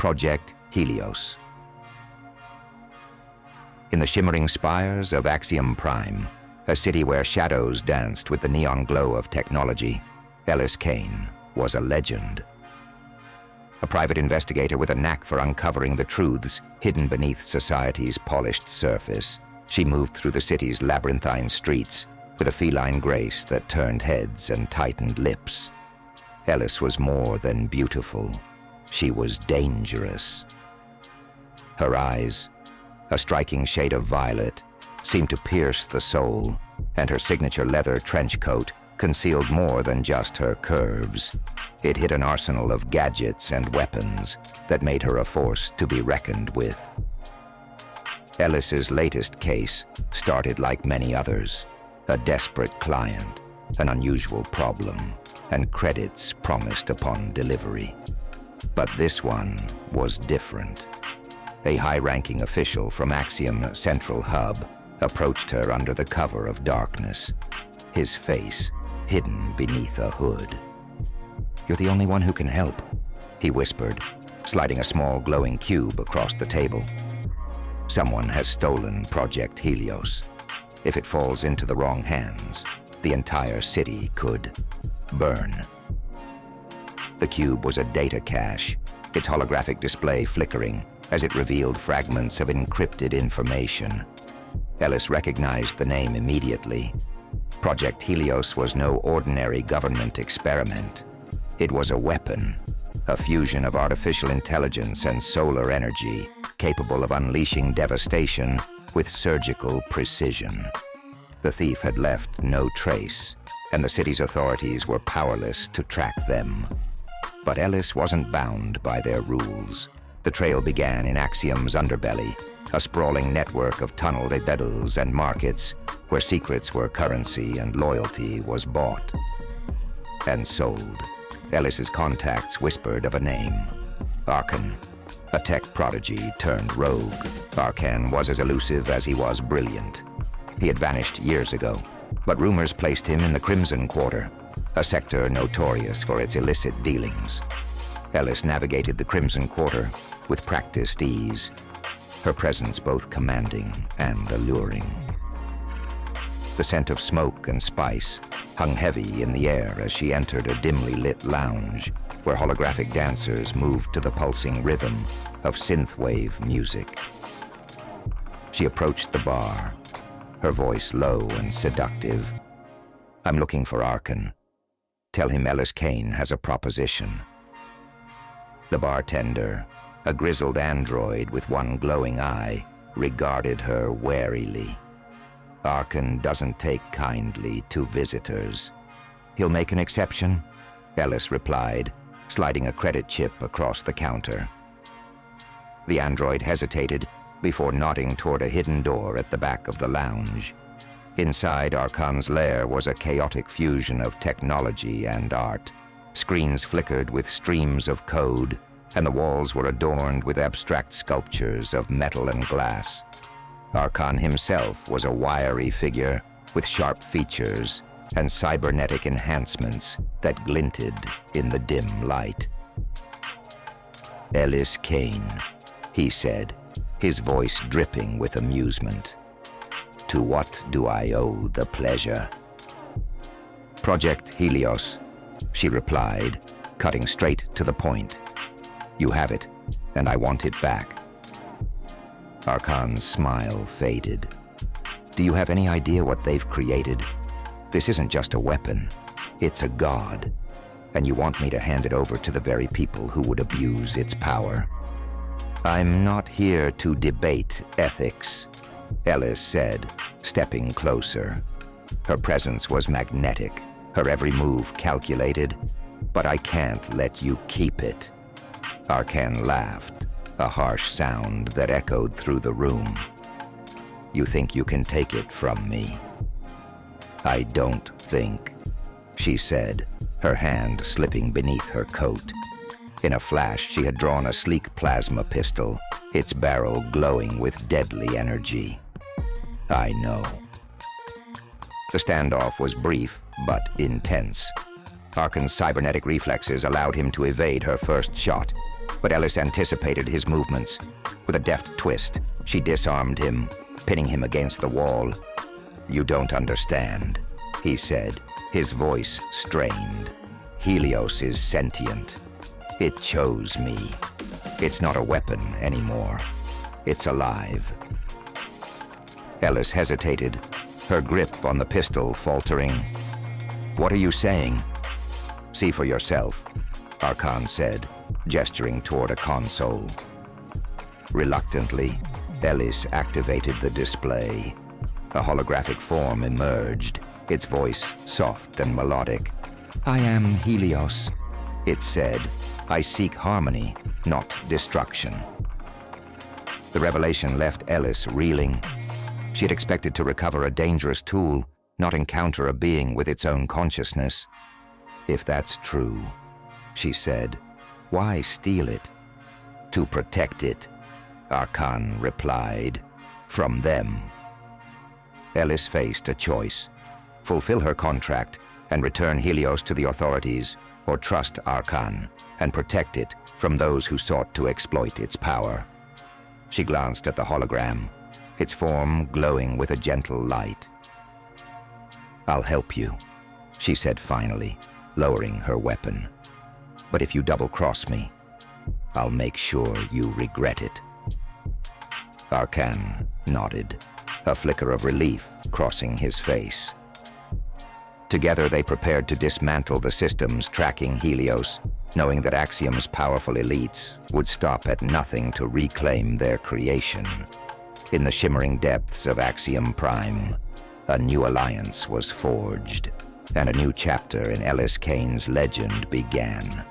Project Helios. In the shimmering spires of Axium Prime, a city where shadows danced with the neon glow of technology, Elys Kaine was a legend. A private investigator with a knack for uncovering the truths hidden beneath society's polished surface, she moved through the city's labyrinthine streets with a feline grace that turned heads and tightened lips. Elys was more than beautiful. She was dangerous. Her eyes, a striking shade of violet, seemed to pierce the soul, and her signature leather trench coat concealed more than just her curves. It hid an arsenal of gadgets and weapons that made her a force to be reckoned with. Elys's latest case started like many others. A desperate client, an unusual problem, and credits promised upon delivery. But this one was different. A high-ranking official from Axiom Central Hub approached her under the cover of darkness, his face hidden beneath a hood. "You're the only one who can help," he whispered, sliding a small glowing cube across the table. "Someone has stolen Project Helios. If it falls into the wrong hands, the entire city could burn." The cube was a data cache, its holographic display flickering as it revealed fragments of encrypted information. Elys recognized the name immediately. Project Helios was no ordinary government experiment. It was a weapon, a fusion of artificial intelligence and solar energy, capable of unleashing devastation with surgical precision. The thief had left no trace, and the city's authorities were powerless to track them. But Elys wasn't bound by their rules. The trail began in Axiom's underbelly, a sprawling network of tunnels and markets where secrets were currency and loyalty was bought and sold. Elys's contacts whispered of a name: Arkan, a tech prodigy turned rogue. Arkan was as elusive as he was brilliant. He had vanished years ago, but rumors placed him in the Crimson Quarter, a sector notorious for its illicit dealings. Elys navigated the Crimson Quarter with practiced ease, her presence both commanding and alluring. The scent of smoke and spice hung heavy in the air as she entered a dimly lit lounge where holographic dancers moved to the pulsing rhythm of synthwave music. She approached the bar, her voice low and seductive. "I'm looking for Arkan. Tell him Elys Kaine has a proposition." The bartender, a grizzled android with one glowing eye, regarded her warily. "Arkan doesn't take kindly to visitors." "He'll make an exception," Elys replied, sliding a credit chip across the counter. The android hesitated before nodding toward a hidden door at the back of the lounge. Inside Arkan's lair was a chaotic fusion of technology and art. Screens flickered with streams of code, and the walls were adorned with abstract sculptures of metal and glass. Arkan himself was a wiry figure with sharp features and cybernetic enhancements that glinted in the dim light. "Elys Kaine," he said, his voice dripping with amusement. "To what do I owe the pleasure?" "Project Helios," she replied, cutting straight to the point. "You have it, and I want it back." Arkan's smile faded. "Do you have any idea what they've created? This isn't just a weapon, it's a god, and you want me to hand it over to the very people who would abuse its power." "I'm not here to debate ethics," Elys said, stepping closer. Her presence was magnetic, her every move calculated. "But I can't let you keep it." Arkan laughed, a harsh sound that echoed through the room. "You think you can take it from me?" "I don't think," she said, her hand slipping beneath her coat. In a flash, she had drawn a sleek plasma pistol, its barrel glowing with deadly energy. "I know." The standoff was brief, but intense. Arkan's cybernetic reflexes allowed him to evade her first shot. but Elys anticipated his movements. With a deft twist, she disarmed him, pinning him against the wall. "You don't understand," he said, his voice strained. "Helios is sentient. It chose me. It's not a weapon anymore. It's alive." Elys hesitated, her grip on the pistol faltering. "What are you saying?" "See for yourself," Arkan said, gesturing toward a console. Reluctantly, Elys activated the display. A holographic form emerged, its voice soft and melodic. "I am Helios," it said. "I seek harmony, not destruction." The revelation left Elys reeling. She had expected to recover a dangerous tool, not encounter a being with its own consciousness. "If that's true," she said, "why steal it?" "To protect it," Arkan replied, "from them." Elys faced a choice: fulfill her contract and return Helios to the authorities, or trust Arkan and protect it from those who sought to exploit its power. She glanced at the hologram, its form glowing with a gentle light. "I'll help you," she said finally, lowering her weapon. "But if you double-cross me, I'll make sure you regret it." Arkan nodded, a flicker of relief crossing his face. Together they prepared to dismantle the systems tracking Helios, knowing that Axium's powerful elites would stop at nothing to reclaim their creation. In the shimmering depths of Axium Prime, a new alliance was forged, and a new chapter in Elys Kaine's legend began.